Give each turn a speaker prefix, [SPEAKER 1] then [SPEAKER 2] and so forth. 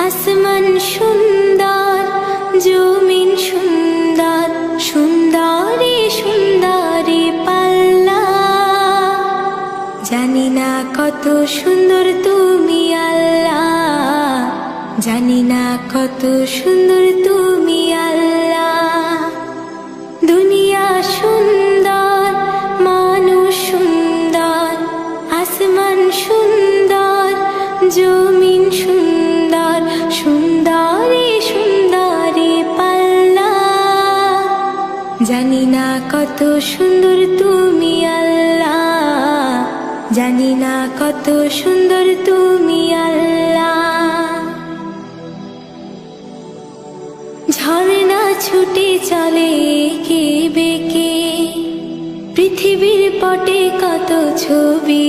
[SPEAKER 1] আসমান সুন্দর, জমিন সুন্দর, সুন্দরী সুন্দরী পাল্লা। জানি না কত সুন্দর তুমি আল্লাহ, জানি না কত সুন্দর তুমি আল্লাহ। দুনিয়া সুন্দর, মানুষ সুন্দর, আসমান সুন্দর, জমিন সুন্দর, সুন্দরী সুন্দরী পাল্লা। জানি না কত সুন্দর তুমি আল্লাহ, জানি না কত সুন্দর তুমি আল্লাহ। ঝর্ণা ছুটে চলে এঁকে বেঁকে, পৃথিবীর পটে কত ছবি